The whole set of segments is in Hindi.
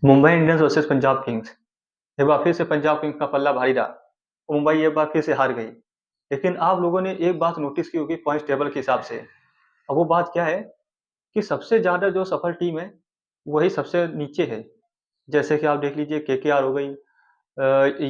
Mumbai Indians versus Punjab Kings. एक बार फिर से पंजाब किंग्स का पल्ला भारी रहा। मुंबई एक बार फिर से हार गई। लेकिन आप लोगों ने एक बात नोटिस की होगी पॉइंट टेबल के हिसाब से। अब वो बात क्या है कि सबसे ज्यादा जो सफल टीम है वही सबसे नीचे है। जैसे कि आप देख लीजिए केकेआर हो गई,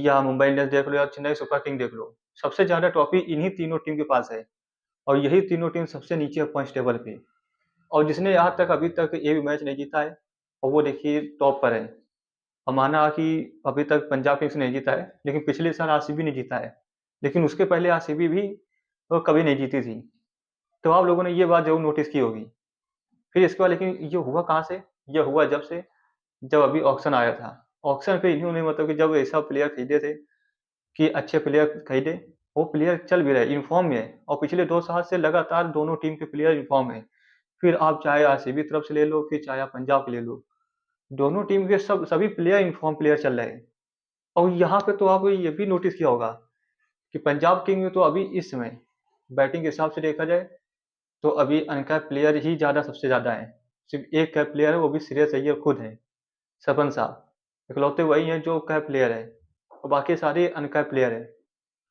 या मुंबई इंडियंस देख लो या चेन्नई सुपर किंग देख लो। सबसे ज्यादा ट्रॉफी इन्हीं तीनों टीम के पास है। और यही तीनों टीम सबसे नीचे है पॉइंट टेबल पे। और जिसने यहाँ तक अभी तक एक भी मैच नहीं जीता है और वो देखिए टॉप पर है। और माना कि अभी तक पंजाब किंग्स नहीं जीता है, लेकिन पिछले साल आरसीबी ने जीता है। लेकिन उसके पहले आरसीबी भी वो कभी नहीं जीती थी। तो आप लोगों ने ये बात जरूर नोटिस की होगी। फिर इसके बाद लेकिन ये हुआ कहाँ से? ये हुआ जब अभी ऑक्शन आया था। ऑक्शन पे इन्होंने मतलब कि जब ऐसा प्लेयर खरीदे थे कि अच्छे प्लेयर खरीदे, वो प्लेयर चल भी रहे, इन्फॉर्म में है, और पिछले 2 साल से लगातार दोनों टीम के प्लेयर इन्फॉर्म है। फिर आप चाहे आरसीबी तरफ से ले लो, फिर चाहे आप पंजाब के ले लो, दोनों टीम के सभी प्लेयर इन्फॉर्म प्लेयर चल रहे हैं। और यहाँ पे तो आपको ये भी नोटिस किया होगा कि पंजाब किंग में तो अभी इस समय बैटिंग के हिसाब से देखा जाए तो अभी अनकैप प्लेयर ही ज़्यादा सबसे ज़्यादा है। सिर्फ एक कैप प्लेयर है, वो भी श्रेयस अय्यर खुद है। सरपंच साहब इकलौते वही हैं जो कैप प्लेयर है, और बाकी सारे अनकैप प्लेयर है।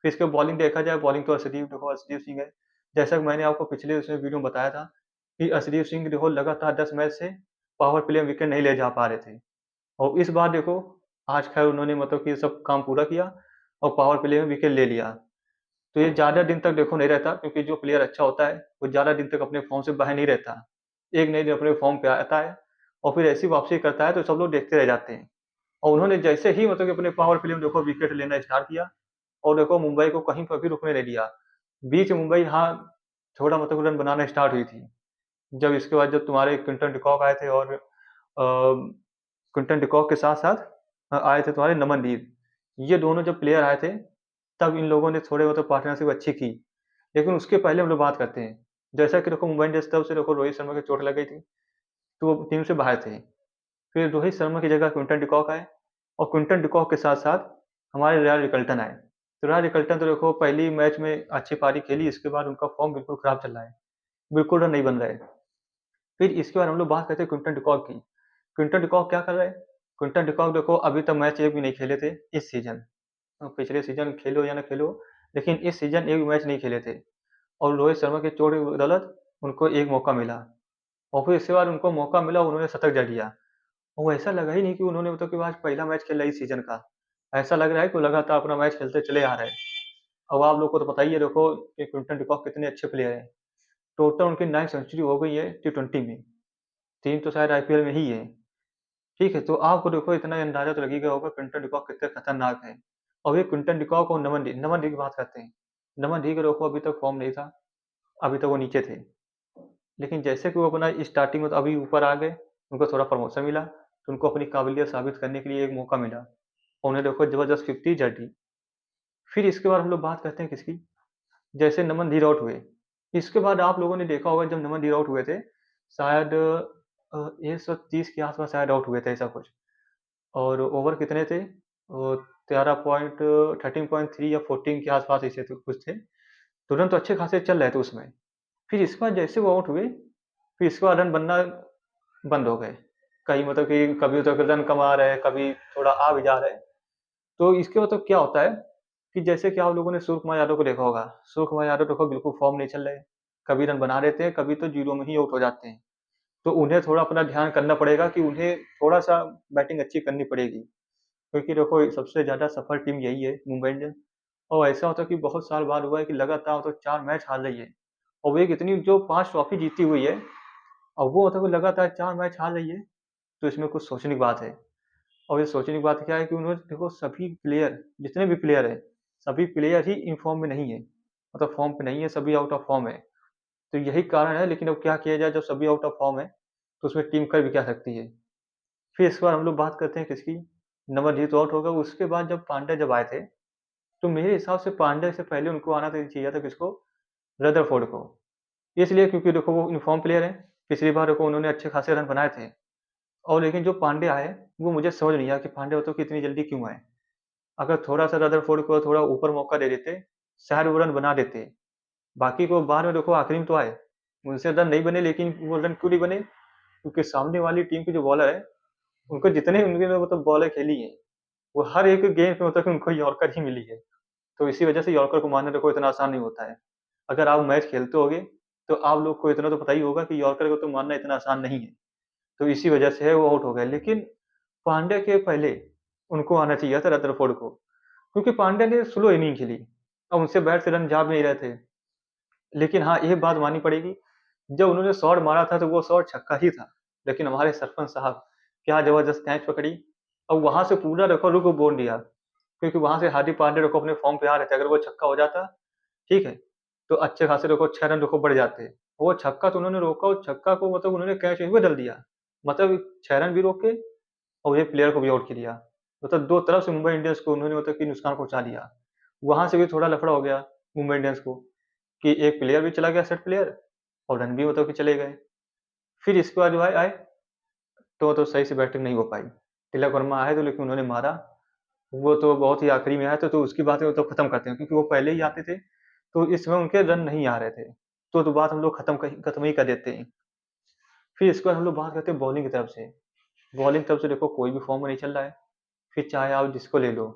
फिर इसके बॉलिंग देखा जाए, बॉलिंग तो अर्शदीप देखो, अर्शदीप सिंह है। जैसा कि मैंने आपको पिछले उसमें वीडियो में बताया था कि अर्शदीप सिंह देखो लगातार 10 मैच से पावर प्ले में विकेट नहीं ले जा पा रहे थे। और इस बार देखो, आज खैर उन्होंने मतलब कि सब काम पूरा किया और पावर प्ले में विकेट ले लिया। तो ये ज़्यादा दिन तक देखो नहीं रहता, क्योंकि जो प्लेयर अच्छा होता है वो ज़्यादा दिन तक अपने फॉर्म से बाहर नहीं रहता। एक नए दिन अपने फॉर्म पे आता है और फिर ऐसी वापसी करता है तो सब लोग देखते रह जाते हैं। और उन्होंने जैसे ही मतलब कि अपने पावर प्ले में देखो विकेट लेना स्टार्ट किया, और देखो मुंबई को कहीं पर भी रुकने नहीं दिया। बीच मुंबई हाँ थोड़ा मतलब रन बनाना स्टार्ट हुई थी, जब इसके बाद जब तुम्हारे क्विंटन डिकॉक आए थे, और क्विंटन डिकॉक के साथ साथ आए थे तुम्हारे नमनदीप। ये दोनों जब प्लेयर आए थे तब इन लोगों ने थोड़े मतलब पार्टनरशिप अच्छी की। लेकिन उसके पहले हम लोग बात करते हैं, जैसा कि देखो मुंबई इंडियंस तरफ से देखो रोहित शर्मा की चोट लग गई थी, तो वो टीम से बाहर थे। फिर रोहित शर्मा की जगह क्विंटन डिकॉक आए, और क्विंटन डिकॉक के साथ साथ हमारे रॉय रिकल्टन आए। तो रॉय रिकल्टन तो देखो पहली मैच में अच्छी पारी खेली, इसके बाद उनका फॉर्म बिल्कुल खराब चल रहा है, बिल्कुल रन नहीं बन रहे। फिर इसके बाद हम लोग बात करते हैं क्विंटन डिकॉक की। क्विंटन डिकॉक क्या कर रहे हैं? क्विंटन डिकॉक देखो अभी तक मैच एक भी नहीं खेले थे इस सीजन। पिछले सीजन खेलो या ना खेलो, लेकिन इस सीजन एक भी मैच नहीं खेले थे। और रोहित शर्मा की चोट की बदौलत उनको एक मौका मिला, और फिर इसके बाद उनको मौका मिला, उन्होंने शतक जड़ लिया। और ऐसा लगा ही नहीं कि उन्होंने मतलब कि आज पहला मैच खेला इस सीजन का। ऐसा लग रहा है कि वो लगातार अपना मैच खेलते चले आ रहे हैं। अब आप लोग को तो पता ही है देखो कि क्विंटन डिकॉक कितने अच्छे प्लेयर हैं। टोटल उनकी 9 सेंचुरी हो गई है T20 में। 3 तो शायद आईपीएल में ही है। ठीक है, तो आपको देखो इतना अंदाजा तो लग ही गया होगा क्विंटन डिकॉक कितने खतरनाक है। और ये क्विंटन डिकॉक और नमन डी की बात करते हैं। नमन डी का देखो अभी तक फॉर्म नहीं था, अभी तक वो नीचे थे। लेकिन जैसे कि वो अपना स्टार्टिंग में तो अभी ऊपर आ गए, उनको थोड़ा प्रमोशन मिला, तो उनको अपनी काबिलियत साबित करने के लिए एक मौका मिला, और उन्हें देखो जबरदस्त 50 जड़ी। फिर इसके बाद हम लोग बात करते हैं किसकी? जैसे नमन धीर आउट हुए, इसके बाद आप लोगों ने देखा होगा जब नमन धीर आउट हुए थे, शायद 130 के आसपास शायद आउट हुए थे ऐसा कुछ। और ओवर कितने थे? 13.3 या 14 के आसपास ऐसे तो कुछ थे। तुरंत तो अच्छे खासे चल रहे थे उसमें। फिर इसके बाद जैसे वो आउट हुए, फिर इसके बाद रन बनना बंद हो गए। कहीं मतलब कि कभी तो रन कम आ रहे हैं, कभी थोड़ा आ भी जा रहे हैं। तो इसके मतलब क्या होता है कि जैसे कि आप लोगों ने सूर्य कुमार यादव को देखा होगा। सूर्य कुमार यादव देखो बिल्कुल फॉर्म नहीं चल रहे, कभी रन बना देते हैं, कभी तो जीरो में ही आउट हो जाते हैं। तो उन्हें थोड़ा अपना ध्यान करना पड़ेगा कि उन्हें थोड़ा सा बैटिंग अच्छी करनी पड़ेगी, क्योंकि देखो सबसे ज्यादा सफल टीम यही है मुंबई इंडियंस। और ऐसा होता है कि बहुत साल बाद हुआ है कि लगातार तो 4 मैच हार रही है, और वो एक इतनी जो 5 ट्रॉफी जीती हुई है, और वो मतलब लगातार 4 मैच हार रही है। तो इसमें कुछ सोचने की बात है। और ये सोचने की बात क्या है कि उन्होंने देखो सभी प्लेयर, जितने भी प्लेयर है, सभी प्लेयर ही इन फॉर्म में नहीं है, मतलब फॉर्म पे नहीं है, सभी आउट ऑफ फॉर्म है। तो यही कारण है, लेकिन अब क्या किया जाए जब सभी आउट ऑफ फॉर्म है, तो उसमें टीम कर भी क्या सकती है। फिर इस बार हम लोग बात करते हैं किसकी? नवजीत आउट हो गया, उसके बाद जब पांड्या जब आए थे, तो मेरे हिसाब से पांड्या से पहले उनको आना चाहिए था किसको? रदरफोर्ड को। इसलिए क्योंकि देखो वो इन्फॉर्म प्लेयर है, पिछली बार देखो उन्होंने अच्छे खासे रन बनाए थे। और लेकिन जो पांड्या आए, वो मुझे समझ नहीं आया कि पांड्या तो कितनी जल्दी क्यों आए। अगर थोड़ा सा रदरफोर्ड को थोड़ा ऊपर मौका दे देते, शायद वो रन बना देते। बाकी को बाद में देखो आखिरी में तो आए, उनसे रन नहीं बने, लेकिन वो रन क्यों नहीं बने? क्योंकि सामने वाली टीम के जो बॉलर है, उनको जितने उनके मतलब बॉलें खेली हैं, वो हर एक गेम पे मतलब कि उनको यॉर्कर ही मिली है। तो इसी वजह से यॉर्कर को मारना देखो इतना आसान नहीं होता है। अगर आप मैच खेलते होगे, तो आप लोग को इतना तो पता ही होगा कि यॉर्कर को तो मारना इतना आसान नहीं है। तो इसी वजह से है वो आउट हो गए। लेकिन पांड्या के पहले उनको आना चाहिए था रदरफोर्ड को, क्योंकि पांड्या ने स्लो इनिंग खेली। अब उनसे बैट से रन जा भी नहीं रहे थे। लेकिन हाँ, एक बात माननी पड़ेगी, जब उन्होंने शॉट मारा था तो वो शॉट छक्का ही था। लेकिन हमारे सरपंच साहब क्या जबरदस्त कैच पकड़ी। अब वहां से पूरा रिकॉर्ड को बोल दिया, क्योंकि वहां से हार्दिक पांड्या देखो अपने फॉर्म पे आ रहे थे। अगर वो छक्का हो जाता, ठीक है, तो अच्छे खासे देखो 6 रन देखो बढ़ जाते। वो छक्का तो उन्होंने रोका, और छक्का को मतलब उन्होंने कैच में बदल दिया। मतलब 6 रन भी रोके और एक प्लेयर को भी आउट किया। मतलब दो तरफ से मुंबई इंडियंस को उन्होंने मतलब कि नुकसान पहुंचा दिया। वहां से भी थोड़ा लफड़ा हो गया मुंबई इंडियंस को, कि एक प्लेयर भी चला गया, सेट प्लेयर, और रन भी मतलब कि चले गए। फिर इसके बाद जो है आए, तो सही से बैटिंग नहीं हो पाई। तिलक वर्मा आए तो, लेकिन उन्होंने मारा। वो तो बहुत ही आखिरी में आया, तो उसकी बातें वो तो खत्म करते हैं, क्योंकि वो पहले ही आते थे। तो इस समय उनके रन नहीं आ रहे थे। तो बात हम लोग खत्म ही कर देते हैं। फिर इसके बाद हम लोग बात करते हैं बॉलिंग की तरफ से। बॉलिंग की तरफ से देखो कोई भी फॉर्म में नहीं चल रहा है। फिर चाहे आप जिसको ले लो,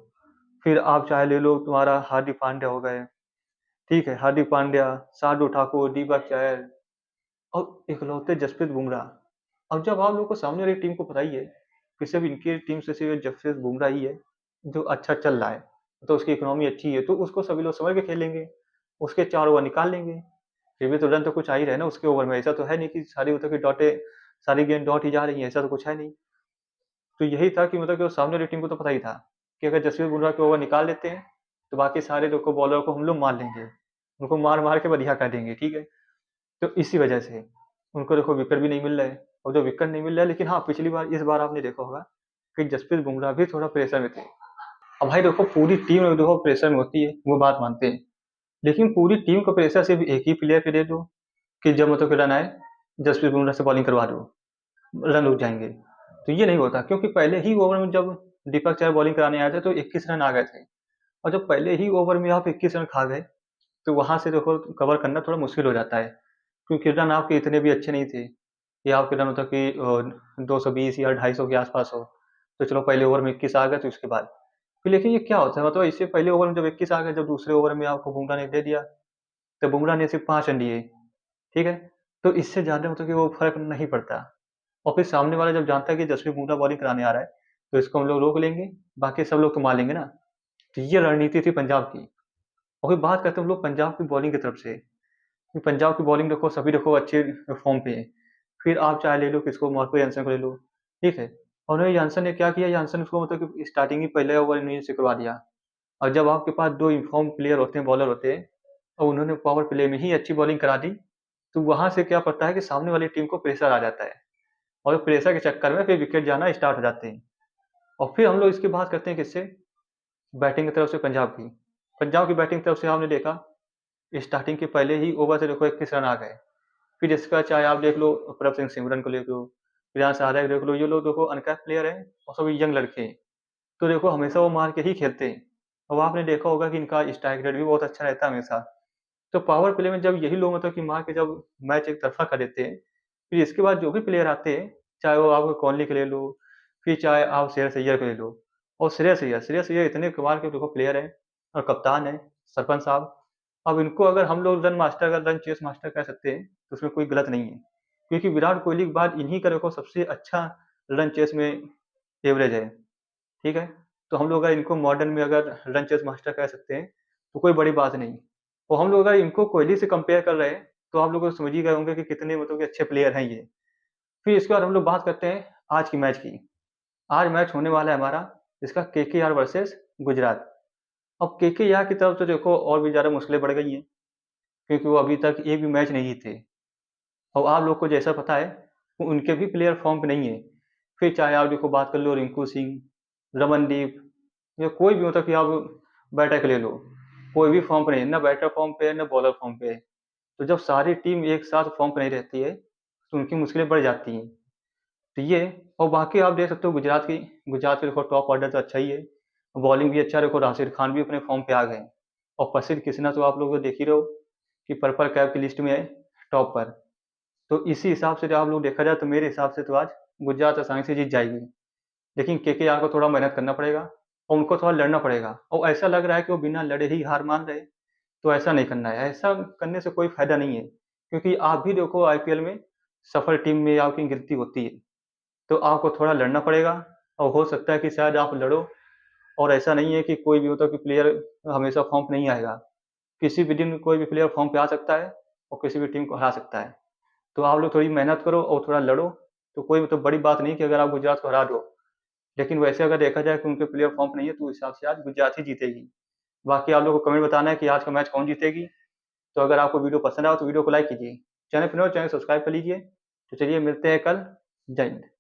फिर आप चाहे ले लो तुम्हारा हार्दिक पांड्या हो गए, ठीक है, हार्दिक पांड्या, शार्दुल ठाकुर, दीपक चहर, और इकलौते जसप्रीत बुमराह। अब जब आप लोगों को सामने वाली टीम को पता ही है कि सिर्फ इनकी टीम से सिर्फ जसप्रीत बुमराह ही है जो अच्छा चल रहा है, तो उसकी इकोनॉमी अच्छी है, तो उसको सभी लोग समझ के खेलेंगे, उसके 4 ओवर निकाल लेंगे। फिर भी तो रन तो कुछ आ ही रहे ना उसके ओवर में। ऐसा तो है नहीं कि सारी मतलब कि डॉटे, सारी गेंद डॉट ही जा रही है, ऐसा तो कुछ है नहीं। तो यही था कि मतलब कि वो सामने वाली टीम को तो पता ही था कि अगर जसप्रीत बुमराह के ओवर निकाल लेते हैं, तो बाकी सारे देखो बॉलर को हम लोग मार लेंगे, उनको मार मार के बढ़िया कर देंगे, ठीक है। तो इसी वजह से उनको देखो विकेट भी नहीं मिल रहा है। और जो विकेट नहीं मिल रहा है, लेकिन हाँ, पिछली बार इस बार आपने देखा होगा कि जसप्रीत बुमराह भी थोड़ा प्रेशर में थे। अब भाई देखो पूरी टीम देखो प्रेशर में होती है, वो बात मानते हैं। लेकिन पूरी टीम को प्रेशर सिर्फ एक ही प्लेयर पे दे दो, कि जब मतलब कि रन आए, जसप्रीत बुमराह से बॉलिंग करवा दो, रन रुक जाएंगे। तो ये नहीं होता, क्योंकि पहले ही ओवर में जब दीपक चहर बॉलिंग कराने आए थे तो 21 रन आ गए थे। और जब पहले ही ओवर में आप 21 रन खा गए, तो वहां से देखो कवर करना थोड़ा मुश्किल हो जाता है, क्योंकि रन आपके इतने भी अच्छे नहीं थे। ये आपके रन होता कि 220 या 250 के आसपास हो। तो चलो पहले ओवर में 21 आ गए, तो उसके बाद फिर, लेकिन ये क्या होता है, मतलब इससे पहले ओवर में जब 21 आ गए, जब दूसरे ओवर में आपको बुमराह ने दे दिया, तो बुमराह ने सिर्फ 5 रन दिए, ठीक है। तो इससे ज्यादा मतलब कि वो फर्क नहीं पड़ता। और फिर सामने वाला जब जानता है कि जसप्रीत बुमराह बॉलिंग कराने आ रहा है, तो इसको हम लोग रोक लेंगे, बाकी सब लोग तो मार लेंगे ना। तो ये रणनीति थी पंजाब की। और फिर बात करते हैं हम लोग पंजाब की बॉलिंग की तरफ से, कि पंजाब की बॉलिंग देखो सभी देखो अच्छे फॉर्म पे है। फिर आप चाहे ले लो किसको, मार्को यानसन को ले लो, ठीक है। और उन्होंने यानसन ने क्या किया, यानसन को मतलब कि स्टार्टिंग ही पहले ओवर इन्हीं से करवा दिया। और जब आपके पास दो इन्फॉर्म प्लेयर होते हैं, बॉलर होते हैं, और उन्होंने पावर प्ले में ही अच्छी बॉलिंग करा दी, तो वहां से क्या पड़ता है कि सामने वाली टीम को प्रेशर आ जाता है। और प्रेशर के चक्कर में फिर विकेट जाना स्टार्ट हो जाते हैं। और फिर हम लोग इसकी बात करते हैं किससे, बैटिंग की तरफ से पंजाब की। पंजाब की बैटिंग की तरफ से हमने देखा, स्टार्टिंग के पहले ही ओवर से देखो 21 रन आ गए। फिर इसका चाहे आप देख लो, प्रभ सिंह सिमरन को देख लो, प्रियांश आर्य को देख लो, ये लोग देखो अनकैप्ड प्लेयर हैं और सभी यंग लड़के हैं। तो देखो हमेशा वो मार के ही खेलते हैं। और आपने देखा होगा कि इनका स्ट्राइक रेट भी बहुत अच्छा रहता है हमेशा। तो पावर प्ले में जब यही लोग मतलब कि मार के जब मैच एक तरफा कर देते हैं, फिर इसके बाद जो भी प्लेयर आते हैं, चाहे वो आप कोहली के ले लो, फिर चाहे आप श्रेयस अय्यर को ले लो। और श्रेयस अय्यर इतने कमाल के देखो प्लेयर हैं, और कप्तान है सरपंच साहब। अब इनको अगर हम लोग रन मास्टर, अगर रन चेस मास्टर कह सकते हैं, तो उसमें कोई गलत नहीं है। क्योंकि विराट कोहली के बाद इन्हीं का देखो सबसे अच्छा रन चेस में एवरेज है, ठीक है। तो हम लोग अगर इनको मॉडर्न में अगर रन चेस मास्टर कह सकते हैं, तो कोई बड़ी बात नहीं। और हम लोग अगर इनको कोहली से कंपेयर कर रहे हैं, तो आप लोग समझ ही गए होंगे कि कितने मतलब कि अच्छे प्लेयर हैं ये। फिर इसके बाद हम लोग बात करते हैं आज की मैच की। आज मैच होने वाला है हमारा, इसका केकेआर वर्सेस गुजरात। अब केकेआर की तरफ तो देखो और भी ज़्यादा मुश्किलें बढ़ गई हैं, क्योंकि वो अभी तक एक भी मैच नहीं जीते। और आप लोग को जैसा पता है, उनके भी प्लेयर फॉर्म पे नहीं है। फिर चाहे आप देखो बात कर लो रिंकू सिंह, रमनदीप, या कोई भी मतलब कि आप बैटर ले लो, कोई भी फॉर्म पे नहीं है, ना बैटर फॉर्म पे है ना बॉलर फॉर्म पे है। तो जब सारी टीम एक साथ फॉर्म पे नहीं रहती है, तो उनकी मुश्किलें बढ़ जाती हैं। तो ये, और बाकी आप देख सकते हो गुजरात की देखो टॉप ऑर्डर तो अच्छा ही है, बॉलिंग भी अच्छा, देखो राशिद खान भी अपने फॉर्म पे आ गए। और प्रसिद्ध कृष्णा तो आप लोग देख ही रहे हो कि पर्पल कैप की लिस्ट में है टॉप पर। तो इसी हिसाब से जब आप लोग देखा जाए, तो मेरे हिसाब से तो आज गुजरात आसानी से जीत जाएगी। लेकिन केकेआर को थोड़ा मेहनत करना पड़ेगा और उनको थोड़ा लड़ना पड़ेगा, और ऐसा लग रहा है कि वो बिना लड़े ही हार मान रहे। तो ऐसा नहीं करना है, ऐसा करने से कोई फायदा नहीं है, क्योंकि आप भी देखो आईपीएल में सफल टीम में आपकी गिनती होती है। तो आपको थोड़ा लड़ना पड़ेगा, और हो सकता है कि शायद आप लड़ो। और ऐसा नहीं है कि कोई भी होता कि प्लेयर हमेशा फॉर्म पे नहीं आएगा, किसी भी दिन कोई भी प्लेयर फॉर्म पे आ सकता है और किसी भी टीम को हरा सकता है। तो आप लोग थोड़ी मेहनत करो और थोड़ा लड़ो। तो कोई मतलब बड़ी बात नहीं कि अगर आप गुजरात को हरा दो, लेकिन वैसे अगर देखा जाए कि उनके प्लेयर फॉर्म पे नहीं है तो उस हिसाब से आज गुजरात ही जीतेगी। बाकी आप लोगों को कमेंट बताना है कि आज का मैच कौन जीतेगी। तो अगर आपको वीडियो पसंद आए तो वीडियो को लाइक कीजिए, चैनल पर नए हो चैनल सब्सक्राइब कर लीजिए। तो चलिए मिलते हैं कल। जय हिंद।